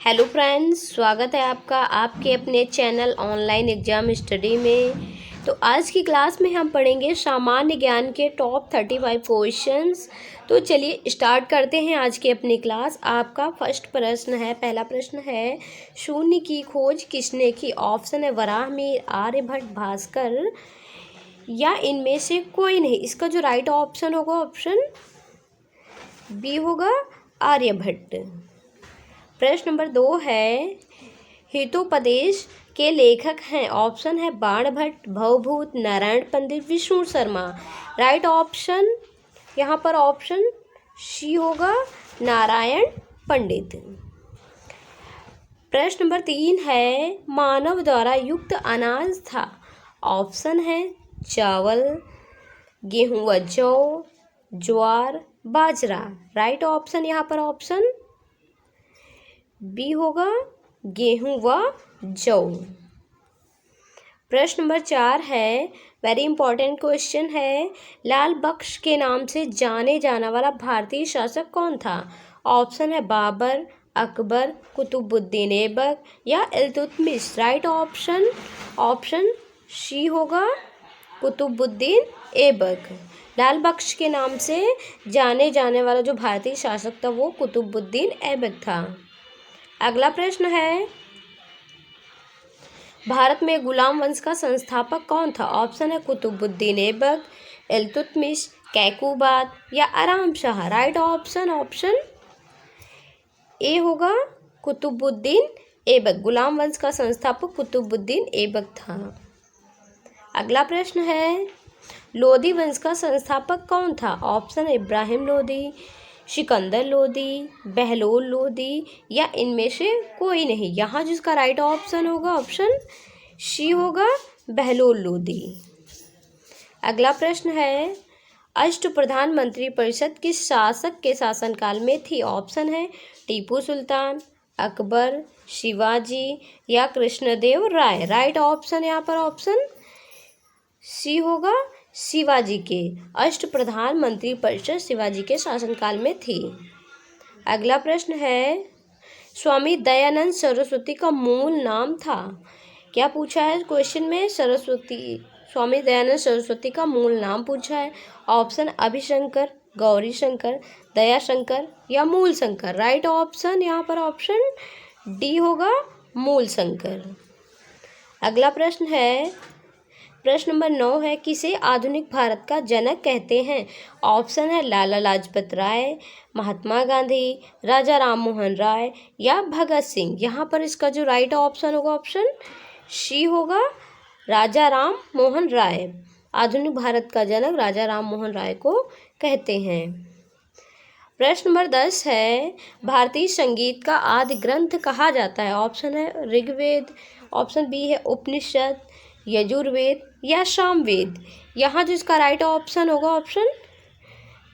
Hello friends, स्वागत है आपका आपके अपने चैनल ऑनलाइन एग्ज़ाम स्टडी में। तो आज की क्लास में हम पढ़ेंगे सामान्य ज्ञान के टॉप 35 क्वेश्चंस। तो चलिए स्टार्ट करते हैं आज की अपनी क्लास। आपका फर्स्ट प्रश्न है, पहला प्रश्न है, शून्य की खोज किसने की? ऑप्शन है वराहमिहिर, आर्यभट्ट, भास्कर या इनमें से कोई नहीं। इसका जो राइट ऑप्शन होगा ऑप्शन बी होगा, आर्यभट्ट। प्रश्न नंबर 2 है, हितोपदेश के लेखक हैं। ऑप्शन है बाणभट्ट, भवभूत, नारायण पंडित, विष्णु शर्मा। राइट ऑप्शन यहाँ पर ऑप्शन सी होगा, नारायण पंडित। प्रश्न नंबर 3 है, मानव द्वारा युक्त अनाज था। ऑप्शन है चावल, गेहूं व जौ, ज्वार, बाजरा। राइट ऑप्शन यहाँ पर ऑप्शन बी होगा, गेहूं व जौ। प्रश्न नंबर 4 है, वेरी इंपॉर्टेंट क्वेश्चन है, लाल बख्श के नाम से जाने जाने वाला भारतीय शासक कौन था? ऑप्शन है बाबर, अकबर, कुतुबुद्दीन ऐबक या Iltutmish. Right option option C होगा, कुतुबुद्दीन ऐबक। लाल बख्श के नाम से जाने जाने वाला जो भारतीय शासक था वो कुतुबुद्दीन ऐबक था। अगला प्रश्न है, भारत में गुलाम वंश का संस्थापक कौन था? ऑप्शन है कुतुबुद्दीन ऐबक, इल्तुतमिश, कैकूबाद या आराम Shah. Right option option A होगा, कुतुबुद्दीन ऐबक। गुलाम वंश का संस्थापक कुतुबुद्दीन ऐबक था। अगला प्रश्न है, लोदी वंश का संस्थापक कौन था? ऑप्शन है इब्राहिम लोदी, सिकंदर लोदी, बहलोल लोदी या इनमें से कोई नहीं। यहाँ जिसका राइट ऑप्शन होगा ऑप्शन सी होगा, बहलोल लोदी। अगला प्रश्न है, अष्टप्रधान मंत्री परिषद किस शासक के शासनकाल में थी? ऑप्शन है टीपू सुल्तान, अकबर, शिवाजी या कृष्णदेव राय। राइट ऑप्शन यहाँ पर ऑप्शन सी होगा, शिवाजी के। अष्टप्रधान मंत्री परिषद शिवाजी के शासनकाल में थी। अगला प्रश्न है, स्वामी दयानंद सरस्वती का मूल नाम था। क्या पूछा है क्वेश्चन में? स्वामी दयानंद सरस्वती का मूल नाम पूछा है। ऑप्शन अभिशंकर, गौरी शंकर, दयाशंकर या मूल शंकर। राइट ऑप्शन यहाँ पर ऑप्शन डी होगा, मूल शंकर। अगला प्रश्न है, प्रश्न नंबर 9 है, किसे आधुनिक भारत का जनक कहते हैं? ऑप्शन है लाला लाजपत राय, महात्मा गांधी, राजा राम मोहन राय या भगत सिंह। यहाँ पर इसका जो राइट ऑप्शन होगा ऑप्शन सी होगा, राजा राम मोहन राय। आधुनिक भारत का जनक राजा राम मोहन राय को कहते हैं। प्रश्न नंबर 10 है, भारतीय संगीत का आदि ग्रंथ कहा जाता है। ऑप्शन है ऋग्वेद, ऑप्शन बी है उपनिषद, यजुर्वेद या सामवेद। यहाँ जिसका राइट ऑप्शन होगा ऑप्शन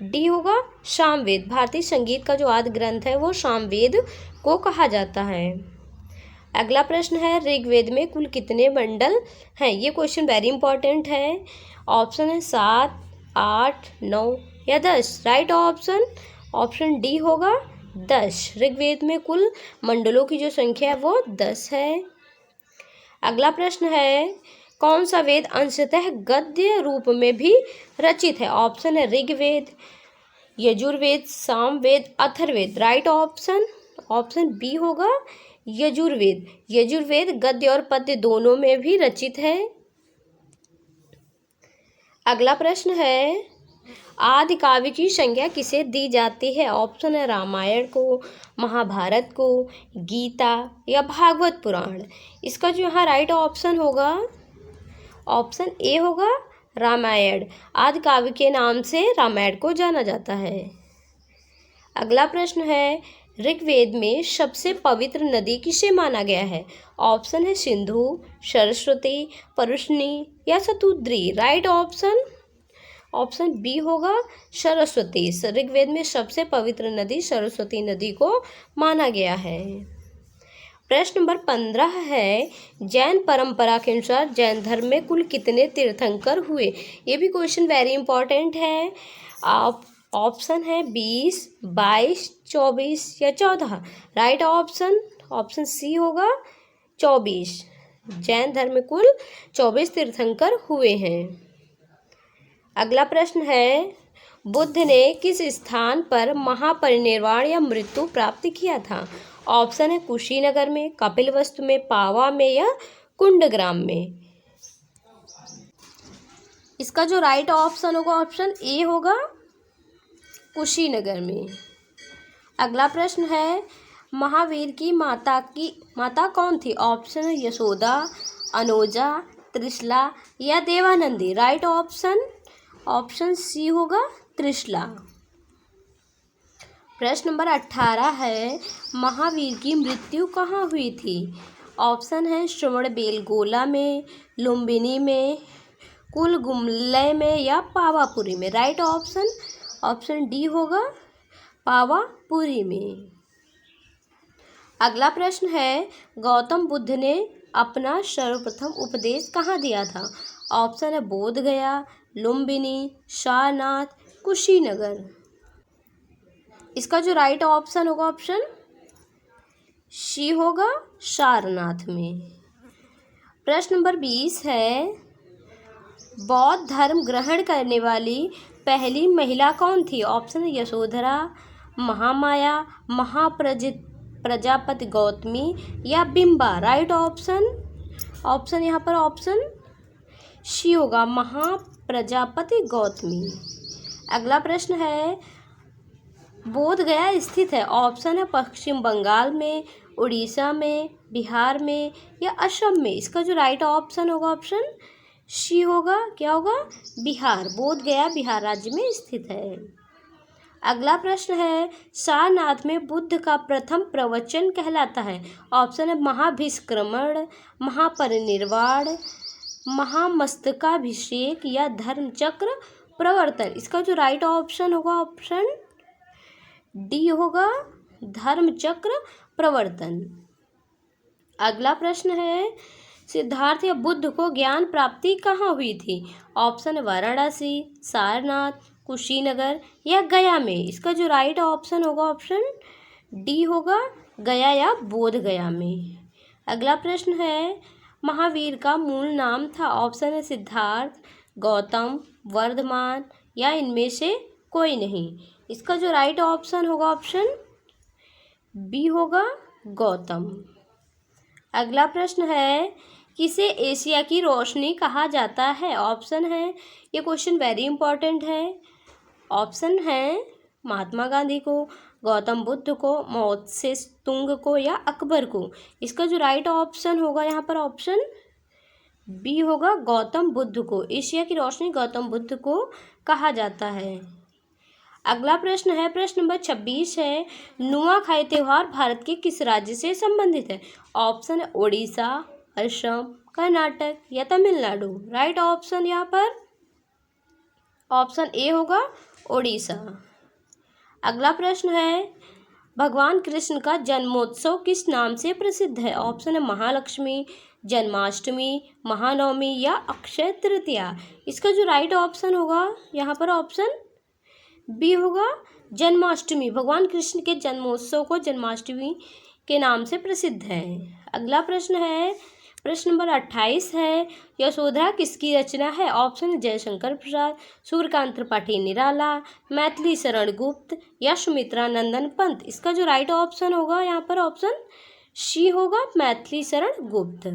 डी होगा, सामवेद। भारतीय संगीत का जो आदि ग्रंथ है वो सामवेद को कहा जाता है। अगला प्रश्न है, ऋग्वेद में कुल कितने मंडल हैं? ये क्वेश्चन वेरी इंपॉर्टेंट है। ऑप्शन है 7, 8, 9 या 10। राइट ऑप्शन ऑप्शन डी होगा, 10। ऋग्वेद में कुल मंडलों की जो संख्या है वो 10 है। अगला प्रश्न है, कौन सा वेद अंशतः गद्य रूप में भी रचित है? ऑप्शन है Rigveda, Yajurveda, Samaveda, Atharvaveda. Right option option B होगा, यजुर्वेद। यजुर्वेद गद्य और पद्य दोनों में भी रचित है। अगला प्रश्न है, आदि काव्य की संज्ञा किसे दी जाती है? ऑप्शन है रामायण को, महाभारत को, गीता या भागवत पुराण। इसका जो यहाँ राइट ऑप्शन होगा ऑप्शन ए होगा, रामायण। आदि काव्य के नाम से रामायण को जाना जाता है। अगला प्रश्न है, ऋग्वेद में सबसे पवित्र नदी किसे माना गया है? ऑप्शन है सिंधु, सरस्वती, परुष्णी या Shatudri. Right option option B होगा, सरस्वती। ऋग्वेद में सबसे पवित्र नदी सरस्वती नदी को माना गया है। प्रश्न नंबर 15 है, जैन परंपरा के अनुसार जैन धर्म में कुल कितने तीर्थंकर हुए? ये भी क्वेश्चन वेरी इंपॉर्टेंट है। ऑप्शन है 20, 22, 24 या 14। राइट ऑप्शन ऑप्शन सी होगा 24। जैन धर्म में कुल 24 तीर्थंकर हुए हैं। अगला प्रश्न है, बुद्ध ने किस स्थान पर महापरिनिर्वाण या मृत्यु प्राप्त किया था? ऑप्शन है कुशीनगर में, कपिलवस्तु में, पावा में या कुंडग्राम में। इसका जो राइट ऑप्शन होगा ऑप्शन ए होगा कुशीनगर में। अगला प्रश्न है, महावीर की माता कौन थी? ऑप्शन है यशोदा, अनोजा, त्रिशला या देवानंदी। राइट ऑप्शन ऑप्शन सी होगा त्रिशला। प्रश्न नंबर 18 है, महावीर की मृत्यु कहाँ हुई थी? ऑप्शन है श्रवणबेलगोला में, लुम्बिनी में, कुलगुमलय में या पावापुरी में। राइट ऑप्शन ऑप्शन डी होगा पावापुरी में। अगला प्रश्न है, गौतम बुद्ध ने अपना सर्वप्रथम उपदेश कहाँ दिया था? ऑप्शन है बोध गया, लुम्बिनी, सारनाथ, कुशीनगर। इसका जो राइट ऑप्शन होगा ऑप्शन सी होगा सारनाथ में। प्रश्न नंबर 20 है, बौद्ध धर्म ग्रहण करने वाली पहली महिला कौन थी? ऑप्शन है यशोधरा, महामाया, प्रजापति गौतमी या बिंबा। राइट ऑप्शन ऑप्शन यहाँ पर ऑप्शन सी होगा महाप्रजापति गौतमी। अगला प्रश्न है, बोध गया स्थित है? ऑप्शन है पश्चिम बंगाल में, उड़ीसा में, बिहार में या असम में। इसका जो राइट ऑप्शन होगा ऑप्शन सी होगा, क्या होगा? बिहार। बोध गया बिहार राज्य में स्थित है। अगला प्रश्न है, सारनाथ में बुद्ध का प्रथम प्रवचन कहलाता है? ऑप्शन है महाभिष्क्रमण, महापरिनिर्वाण, महामस्तकाभिषेक या धर्मचक्र प्रवर्तन। इसका जो राइट ऑप्शन होगा ऑप्शन डी होगा धर्मचक्र प्रवर्तन। अगला प्रश्न है, सिद्धार्थ या बुद्ध को ज्ञान प्राप्ति कहाँ हुई थी? ऑप्शन है वाराणसी, सारनाथ, कुशीनगर या गया में। इसका जो राइट ऑप्शन होगा ऑप्शन डी होगा गया या बोध गया में। अगला प्रश्न है, महावीर का मूल नाम था? ऑप्शन है सिद्धार्थ, गौतम, वर्धमान या इनमें से कोई नहीं। इसका जो राइट ऑप्शन होगा ऑप्शन बी होगा गौतम। अगला प्रश्न है, किसे एशिया की रोशनी कहा जाता है? ऑप्शन है, ये क्वेश्चन वेरी इंपॉर्टेंट है। ऑप्शन है महात्मा गांधी को, गौतम बुद्ध को, माओ त्से तुंग को या अकबर को। इसका जो राइट ऑप्शन होगा यहाँ पर ऑप्शन बी होगा गौतम बुद्ध को। एशिया की रोशनी गौतम बुद्ध को कहा जाता है। अगला प्रश्न है, प्रश्न नंबर 26 है, नुआखाई त्योहार भारत के किस राज्य से संबंधित है? ऑप्शन है ओडिशा, असम, कर्नाटक या तमिलनाडु। राइट ऑप्शन यहाँ पर ऑप्शन ए होगा ओडिशा। अगला प्रश्न है, भगवान कृष्ण का जन्मोत्सव किस नाम से प्रसिद्ध है? ऑप्शन है महालक्ष्मी, जन्माष्टमी, महानवमी या अक्षय तृतीया। इसका जो राइट ऑप्शन होगा यहाँ पर ऑप्शन बी होगा जन्माष्टमी। भगवान कृष्ण के जन्मोत्सव को जन्माष्टमी के नाम से प्रसिद्ध है। अगला प्रश्न है, प्रश्न नंबर 28 है, यशोधरा किसकी रचना है? ऑप्शन जयशंकर प्रसाद, सूर्यकांत त्रिपाठी निराला, मैथिली शरण गुप्त या सुमित्रा नंदन पंत। इसका जो राइट ऑप्शन होगा यहाँ पर ऑप्शन सी होगा मैथिली शरण गुप्त।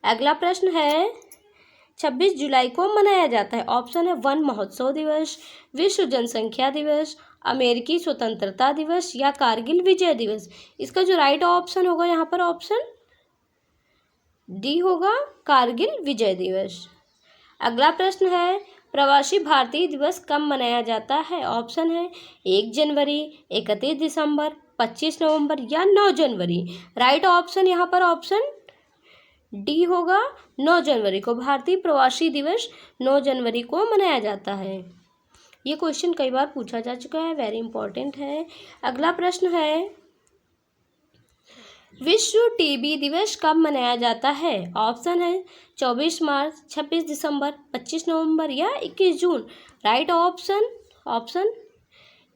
अगला प्रश्न है, 26 जुलाई को मनाया जाता है? ऑप्शन है वन महोत्सव दिवस, विश्व जनसंख्या दिवस, अमेरिकी स्वतंत्रता दिवस या कारगिल विजय दिवस। इसका जो राइट ऑप्शन होगा यहाँ पर ऑप्शन डी होगा कारगिल विजय दिवस। अगला प्रश्न है, प्रवासी भारतीय दिवस कब मनाया जाता है? ऑप्शन है 1 जनवरी, 31 दिसंबर, 25 नवंबर या 9 जनवरी। राइट ऑप्शन यहाँ पर ऑप्शन डी होगा 9 जनवरी को। भारतीय प्रवासी दिवस 9 जनवरी को मनाया जाता है। ये क्वेश्चन कई बार पूछा जा चुका है, वेरी इंपॉर्टेंट है। अगला प्रश्न है, विश्व टीबी दिवस कब मनाया जाता है? ऑप्शन है 24 मार्च, 26 दिसंबर, 25 नवंबर या 21 जून। राइट ऑप्शन ऑप्शन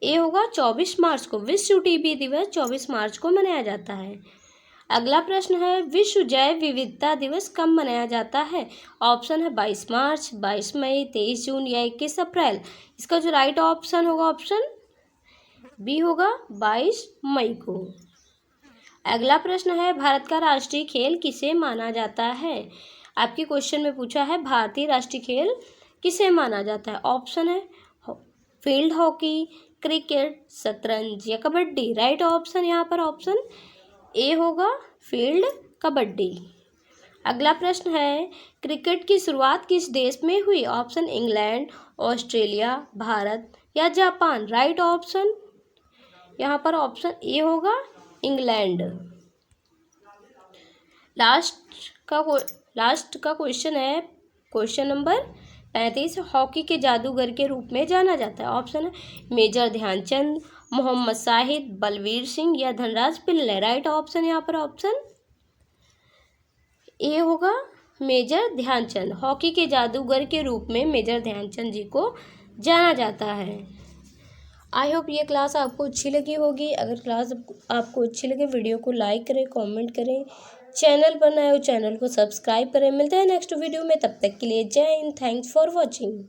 ए होगा 24 मार्च को, विश्व टीबी दिवस 24 मार्च को मनाया जाता है। अगला प्रश्न है, विश्व जैव विविधता दिवस कब मनाया जाता है? ऑप्शन है 22 मार्च, 22 मई, 23 जून या 21 अप्रैल। इसका जो राइट ऑप्शन होगा ऑप्शन बी होगा 22 मई को। अगला प्रश्न है, भारत का राष्ट्रीय खेल किसे माना जाता है? आपके क्वेश्चन में पूछा है भारतीय राष्ट्रीय खेल किसे माना जाता है। ऑप्शन है फील्ड हॉकी, क्रिकेट, शतरंज या कबड्डी। राइट ऑप्शन यहाँ पर ऑप्शन ए होगा फील्ड कबड्डी। अगला प्रश्न है, क्रिकेट की शुरुआत किस देश में हुई? ऑप्शन इंग्लैंड, ऑस्ट्रेलिया, भारत या जापान। राइट ऑप्शन यहाँ पर ऑप्शन ए होगा इंग्लैंड। लास्ट का क्वेश्चन है क्वेश्चन नंबर 35, हॉकी के जादूगर के रूप में जाना जाता है। ऑप्शन है मेजर ध्यानचंद, मोहम्मद शाहिद, बलवीर सिंह या धनराज पिल्ले। राइट ऑप्शन यहाँ पर ऑप्शन ए होगा मेजर ध्यानचंद। हॉकी के जादूगर के रूप में मेजर ध्यानचंद जी को जाना जाता है। आई होप ये क्लास आपको अच्छी लगी होगी। अगर क्लास आपको अच्छी लगे वीडियो को लाइक करें, कमेंट करें, चैनल पर नए हो चैनल को सब्सक्राइब करें। मिलते हैं नेक्स्ट वीडियो में, तब तक के लिए जय हिंद। Thanks for watching.